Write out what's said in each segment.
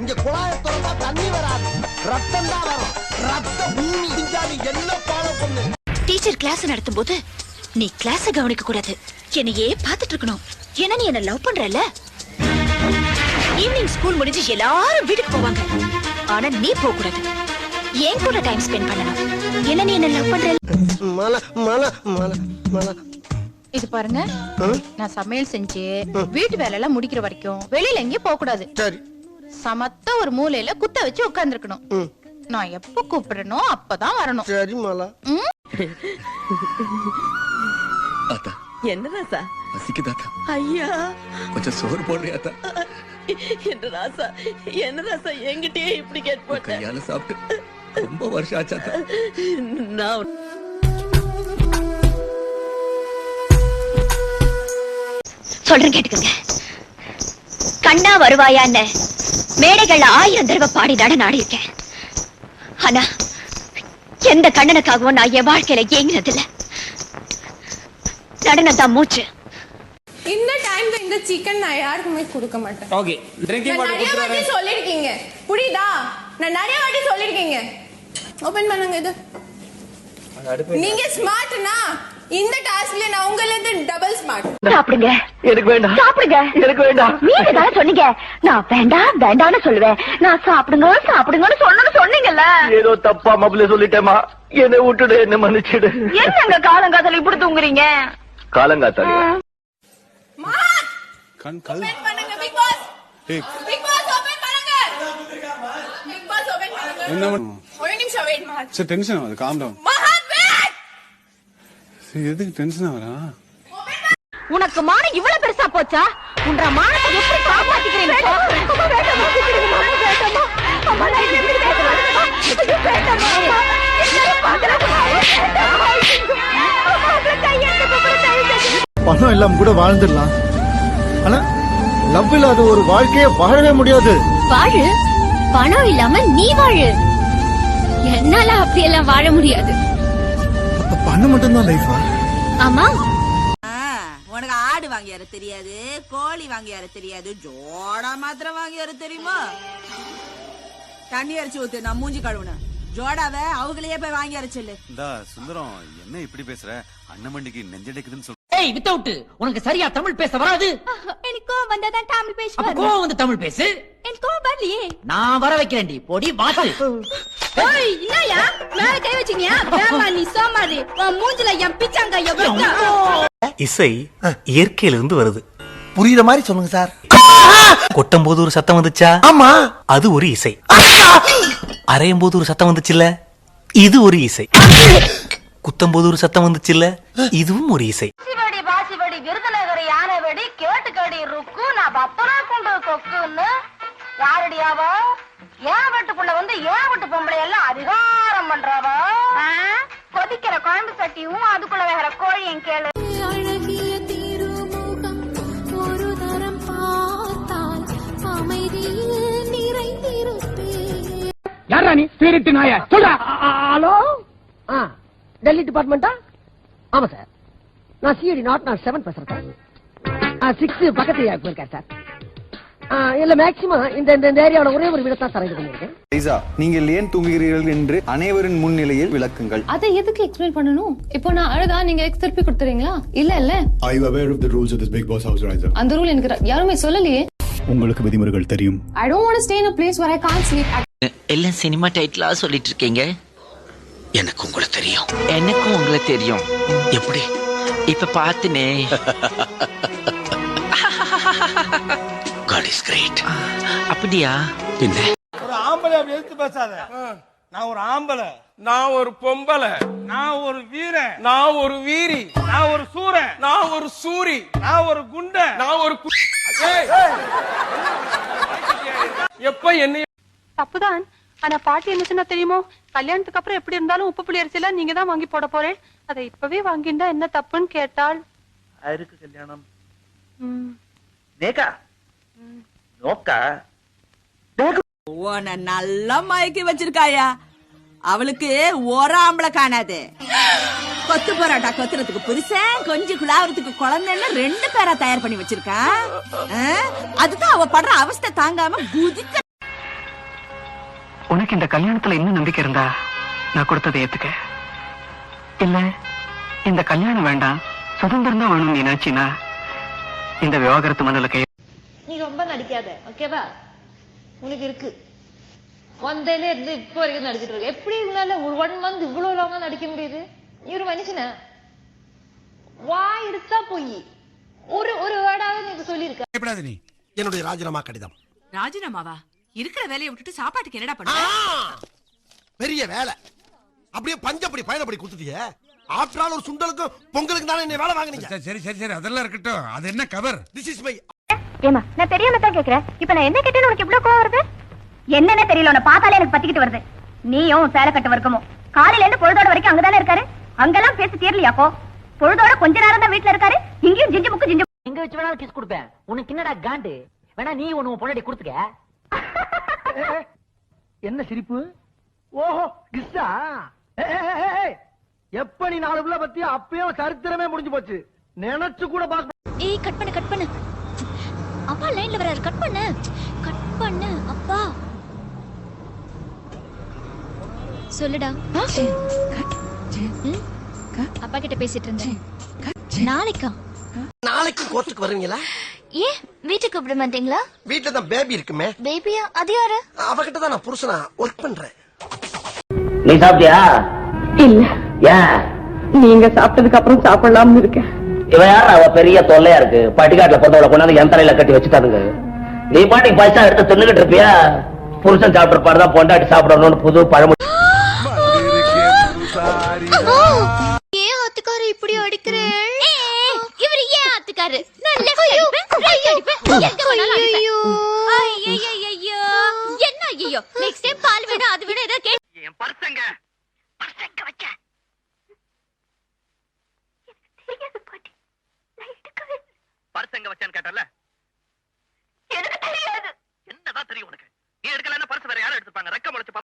இங்க குழாயை திறந்தா தண்ணி வராது, ரத்தம் தான் வரும். ரத்த பூமி நீ என்ன ஃபாலோ பண்ணு. டீச்சர் கிளாஸ் நடத்தும் போது நீ கிளாஸ கவனிக்க கூடாது, என்னையே பாத்துட்டு இருக்கணும். ஏன்னா நீ என்ன லவ் பண்றல. ஈவினிங் ஸ்கூல் முடிஞ்சு எல்லாரும் வீட்டுக்கு போவாங்க, ஆனா நீ போக கூடாது. ஏன் கூட டைம் ஸ்பெண்ட் பண்ணணும். என்ன நீ என்ன லவ் பண்ற. மல மல மல மல. இது பாருங்க, நான் சமையல் செஞ்சு வீட்டு வேலை எல்லாம் முடிக்கிற வரைக்கும் வெளியில எங்கேயும் போக கூடாது. சரி. சமத்த ஒரு மூலையில குத்த வச்சு உட்கார்ந்து இருக்கணும். நான் எப்ப கூப்பிடனோ அப்பதான் வரணும். சரி மல. அத்தா என்ன ராசா பசிக்குதாத்தா? ஐயா கொஞ்சம் சோறு போடுறியாத்தா? என்ன ராசா என்கிட்டயே இப்படி கேட்டு போட்ட. கையால சாப்பிட்டு ரொம்ப வருஷம் ஆச்சாத்தா. நான் சொல்றேன் கேட்டுக்கங்க. கண்ணா வருவாயான்னு மேடைகள்ல 1000 தடவை பாடி நாடி இருக்கேன். ஆனா எந்த கண்ணனுக்காகவும் நான் என் வாழ்க்கையில ஏங்கினதில்ல. நடனம் தான் மூச்சு. இந்த டைம்ல இந்த சிக்கன் நான் யாருக்குமே கொடுக்க மாட்டேன். ஓகே, ட்ரிங்கிங் வாட்டர் நிறைய வாட்டி சொல்லிருக்கீங்க, புரியுதா? நான் நிறைய வாட்டி சொல்லிருக்கீங்க. ஓபன் பண்ணுங்க இது. நீங்க ஸ்மார்ட்னா இந்த டாஸ்க்ல நான் உங்கள டபுள் ஸ்மார்ட். சாப்பிடுங்க. எனக்கு வேண்டாம். சாப்பிடுங்க. எனக்கு வேண்டாம். நீங்க தான சொன்னீங்க நான் வேண்டாம் வேண்டாம்னு சொல்லுவேன். நான் சாப்பிடுங்க சாப்பிடுங்கன்னு சொன்னீங்கல்ல. ஏதோ தப்பா மபுல சொல்லிட்டேமா, என்னை விட்டுடு, என்ன மன்னிச்சிடு. என்னங்க காலங்காத்தால இப்படி தூங்குறீங்க? காலங்காத்தால ஓபன் பண்ணுங்க. பிக் பாஸ் ஓபன் பண்ணுங்க. பிக் பாஸ் ஓபன் பண்ணுங்க. என்ன ஒரு நிமிஷம் வெயிட் மஹாத். சரி, டென்ஷன் ஆகாத, காம் டவுன். மஹாத் வெயிட். சரி, எதுக்கு டென்ஷன் ஆவறா? உனக்கு மானம் இவ்வளவு பெருசா போச்சா? உன்ற மானத்தை எப்படி காப்பாத்திக்கிறீங்க? பணம் எல்லாம் கூட வாழ்ந்துடலாம், ஆனா லவ் இல்லாத ஒரு வாழ்க்கைய வாழவே முடியாது. வாழு, பணம் இல்லாம நீ வாழு. என்னால அப்படியெல்லாம் வாழ முடியாது. அப்ப பணம் மட்டும்தான் லைஃபா? ஆமா. உனக்கு ஆடு வாங்கியார தெரியாது, கோழி வாங்கியார தெரியாது, ஜோடா மாத்திரம் வாங்கியார தெரியுமா? தண்ணி அரைச்சு ஊத்து, நான் மூஞ்சி கழுவுன ஜோடாவ அவங்களையே போய் வாங்கி அரைச்சல்லு. சுந்தரம், என்ன இப்படி பேசுற? அண்ணமண்டிக்கு நெஞ்சடைக்குதுன்னு சொல்ற. ஏய் வித்தவுட், உனக்கு சரியா தமிழ் பேச வராது. எனக்கு கோவம் வந்தாதான் தமிழ் பேசுவேன். கோவம் வந்து தமிழ் பேசு. எனக்கு கோவம் வரலையே. நான் வர வைக்கிறேன்டி, பொடி வாசல். ஓய் என்னயா மேல கை வச்சீங்க? வேமா நீ சோமாரி, உன் மூஞ்சில என் பிச்சாங்க எவ்வளவு. இசை இயற்கையிலிருந்து வருது. புரியுற மாதிரி சொல்லுங்க சார். கொட்டும் போது ஒரு சத்தம் வந்துச்சா? ஆமா, அது ஒரு இசை. அரையும் போது ஒரு சத்தம் வந்துச்சுல்ல, இது ஒரு இசை. குத்தம் போது ஒரு சத்தம் வந்துச்சுல்ல, இதுவும் ஒரு இசை. பாசிவடி விருதுநகர் யானை வெடி கேட்டுக்கடி ருக்கு நான் பத்தனா கொண்டு கொக்குன்னு யாரடியாவா? ஏன் வீட்டுக்குள்ள வந்து ஏன் வீட்டு பொம்பளை எல்லாம் அதிகாரம் பண்றாவா? கொதிக்கிற குழம்பு சட்டியும் அதுக்குள்ள வேற கோழியும் கேளு. அழகிய திருமுகம் ஒரு தரம் பார்த்தால் அமைதியில் நிறைந்திருப்பேன். யாரா நீ ஸ்பிரிட் நாயா? சொல்றா. ஹலோ, டெல்லி டிபார்ட்மெண்டா? ஆமா சார், நான் சிஐடி நாட் 7 பேசுறேன் சார். 6 பக்கத்து போயிருக்கேன் சார். இல்ல மேக்சிமம் இந்த ஏரியாவில் ஒரே ஒரு வீடத்தான் சார் இது பண்ணிருக்கேன். நீங்கள் ஏன் தூங்குகிறீர்கள் என்று அனைவரின் முன்னிலையில் விளக்குங்கள். அதை எதுக்கு எக்ஸ்பிளைன் பண்ணணும்? இப்போ நான் அழகா நீங்க எக்ஸ் திருப்பி கொடுத்துறீங்களா? இல்ல Are you aware of the rules of this Big Boss house, Riza? அந்த ரூல் எனக்கு யாருமே சொல்லலையே. உங்களுக்கு விதிமுறைகள் தெரியும். I don't want to stay in a place where I can't sleep. எல்லாம் சினிமா டைட்டிலா சொல்லிட்டு இருக்கீங்க. எனக்கு உங்களை தெரியும். எனக்கும் உங்களை தெரியும். எப்படி? இப்ப பாத்துனே. God is great. அப்படியா? என்ன? ஒரு ஆம்பளை அப்படி எடுத்து பேசாத. நான் ஒரு ஆம்பளை, நான் ஒரு பொம்பளை, நான் ஒரு வீரன், நான் ஒரு வீரி, நான் ஒரு சூரன், நான் ஒரு சூரி, நான் ஒரு குண்ட, நான் ஒரு எப்ப என்ன தப்புதான். ஆனா பாட்டி என்ன சொன்னா தெரியுமோ? கல்யாணத்துக்கு அப்புறம் எப்படி இருந்தாலும் உப்பு புளி அரிசி எல்லாம் நீங்க தான் வாங்கி போட போறேன். அதை இப்பவே வாங்கிண்டா என்ன தப்புன்னு கேட்டாள். யாருக்கு கல்யாணம்? நேகா நோக்கா உன்னை நல்லா மயக்கி வச்சிருக்காயா. அவளுக்கு ஒரு ஆம்பளை காணாது. கொத்து பரோட்டா கொத்துறதுக்கு புருஷன், கொஞ்சம் குழாவறதுக்கு குழந்தைன்னு 2 பேரா தயார் பண்ணி வச்சிருக்கான். அதுதான் அவ படுற அவஸ்தை தாங்காம குதிக்க. உனக்கு இந்த கல்யாணத்துல இன்னும் நம்பிக்கை இருந்தா நான் கொடுத்ததை ஏத்துக்க. இல்ல இந்த கல்யாணம் வேண்டாம், சுதந்திரம் தான் வேணும் நீ நினைச்சினா இந்த விவாகரத்து மனுல கை. நீ ரொம்ப நடிக்காத, ஓகேவா? உனக்கு இருக்கு. வந்தேல இருந்து இப்போ வரைக்கும் நடிச்சிட்டு இருக்கு. எப்படி உங்களால ஒரு 1 மந்த் இவ்வளவு லாங்கா நடிக்க முடியுது? நீ ஒரு மனுஷன வாய் எடுத்தா போய் ஒரு வேர்டாவது நீ சொல்லிருக்க. நீ என்னுடைய ராஜினாமா கடிதம். ராஜினாமாவா? இருக்கிற வேலையை விட்டுட்டு சாப்பாட்டுக்கு என்னடா பண்ண? பெரிய வேலை. அப்படியே பஞ்சப்படி பயணப்படி கொடுத்துட்டியே. ஆஃப்டர் ஆல் ஒரு சுண்டலுக்கு பொங்கலுக்கு தானே என்ன வேலை வாங்குனீங்க. சரி சரி சரி, அதெல்லாம் இருக்கட்டும். அது என்ன கவர்? This is my. ஏமா, நான் தெரியாம தான் கேக்குறேன். இப்போ நான் என்ன கேட்டேன்னு உனக்கு இவ்ளோ கோவம் வருது? என்னன்னே தெரியல, உன்னை பார்த்தாலே எனக்கு பத்திக்கிட்டு வருது. நீயும் சேலை கட்டு வர்க்கமோ காலையில இருந்து பொழுதோட வரைக்கும் அங்கதானே இருக்காரு. அங்கெல்லாம் பேசி தீரலையாப்போ? பொழுதோட கொஞ்ச நேரம் தான் வீட்டுல இருக்காரு. இங்கேயும் ஜிஞ்சு முக்கு ஜிஞ்சு. எங்க வச்சு வேணாலும் கிஸ் கொடுப்பேன். உனக்கு என்னடா காண்டு? வேணா நீ ஒண்ணு பொண்டாட்டி கொடுத்துக்க. என்ன சிரிப்பு? ஓஹோ கிஸ்ஸா? எப்ப நீ 4 புள்ள பத்தி அப்பயும் சரித்திரமே முடிஞ்சு போச்சு. நினைச்சு கூட பாக்க. ஏய், கட் பண்ணு. அப்பா லைன்ல வராரு. கட் பண்ணு அப்பா. சொல்லுடா. அப்பா கிட்ட பேசிட்டு இருந்தேன். நாளைக்கு கோர்ட்டுக்கு வருவீங்களா? ஏன் வீட்டுக்கு கூப்பிட மாட்டீங்களா? வீட்டுல தான் பேபி இருக்குமே. பேபியா? அது யாரு? அவகிட்ட தான் நான் புருஷனா ஒர்க் பண்றேன். நீ சாப்பிட்டியா? இல்ல, ஏன்? நீங்க சாப்பிட்டதுக்கு அப்புறம் சாப்பிடலாம்னு இருக்கேன். இவன் யாரு? அவ பெரிய தொல்லையா இருக்கு. பட்டிக்காட்டுல பொறுத்தவளை கொண்டாந்து என் தலையில கட்டி வச்சுட்டாருங்க. நீ பாட்டிக்கு பைசா எடுத்து தின்னுகிட்டு இருப்பியா? புருஷன் சாப்பிட்டுருப்பாருதான் பொண்டாட்டி சாப்பிடணும்னு புது பழமொழி. ஏன் ஆத்துக்காரு இப்படி அடிக்கிறேன்? இவர் ஏன் ஆத்துக்காரு? என்ன ஐயோ? நெக்ஸ்ட் டைம் பால் வேணும், அது வேணும், ஏதோ கேட்டு. என் பர்சங்க வச்ச பர்சங்க வச்சான்னு கேட்டல. எனக்கு தெரியாது. என்னதான் தெரியும் உனக்கு? நீ எடுக்கலன்னா பர்ஸ் வேற யாரும் எடுத்துப்பாங்க. ரெக்க முளைச்சு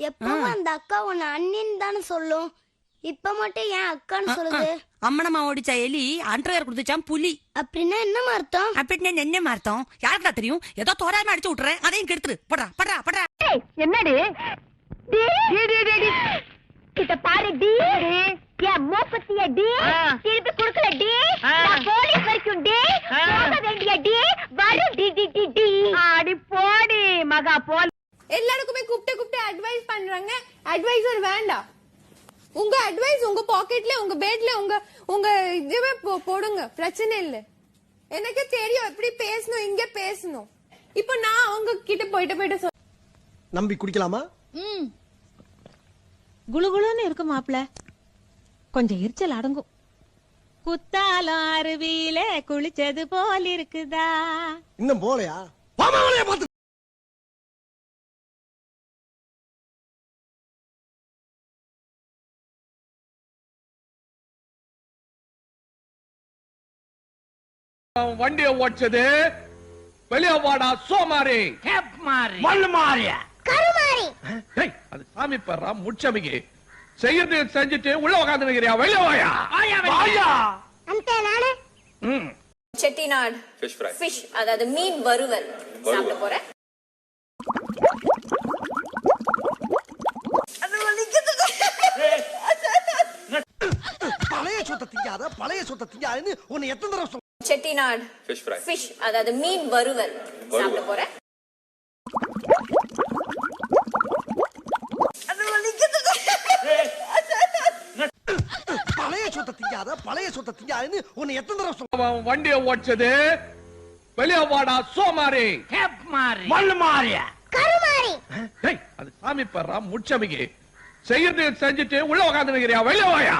எப்பவும் அந்த அக்கா உன்னை அண்ணின்னு தானே சொல்லும். இப்ப மட்டும் ஏன் அக்கான்னு சொல்லுது? அம்மனமா ஓடிச்சா எலி, அண்டர்வேர் கொடுத்துச்சான் புலி. அப்படின்னா என்ன அர்த்தம்? அப்படின்னு என்ன அர்த்தம்? யாருக்கா தெரியும்? ஏதோ தோராயமா அடிச்சு விட்டுறேன், அதையும் கெடுத்துரு. படுறா. என்னடி கிட்ட பாரு டி. ஏன் மூப்பத்திய டி திருப்பி குடுக்கல டி. நான் போலீஸ் வரைக்கும் டி போக வேண்டிய டி வரும் டி டி டி டி. ஆடி போடி மகா போலீஸ். எல்லாருக்குமே கூப்பிட்டு அட்வைஸ் பண்றாங்க. அட்வைசர் வேண்டாம். உங்க அட்வைஸ் உங்க பாக்கெட்ல, உங்க பெட்ல, உங்க இதுவே போடுங்க. பிரச்சனை இல்ல. எனக்கு தெரியும் எப்படி பேசணும், இங்க பேசணும். இப்ப நான் அவங்க கிட்ட போயிட்டு நம்பி குடிக்கலாமா? குளுகுளுன்னு இருக்கு மாப்ள. கொஞ்சம் எரிச்சல் அடங்கும். குத்தாலம் அருவியில குளிச்சது போல் இருக்குதா? இன்னும் போலையா? பார்த்து வண்டியை ஓடிச்சது வெளியே வாடா சோமாரி. மண்ணு மாறிய அது சாமி பெறா முச்சமிக்கு செய்யறது செஞ்சுட்டு உள்ள உட்காந்து நிக்கிறியா? வெளியே வாயா. செட்டிநாடு ஃபிஷ், அதாவது மீன் வறுவல் சாப்பிட போறேன். பழைய சொத்தை திங்காதுன்னு உன்னை எத்தனை தடவை சொல்ல? செட்டிநாடு ஃபிஷ், அதாவது மீன் வறுவல் சாப்பிட போறேன். பழைய சொத்தை திங்காதுன்னு உன்னை எத்தனை தடவை சொல்ல? வண்டியை ஓடிச்சது வெளியே வாடா சோமாரி. மண்ணு மாறிய அது சாமி பெறா முச்சமிக்கு செய்யறது செஞ்சுட்டு உள்ள உட்காந்து நிக்கிறியா? வெளியே வாயா.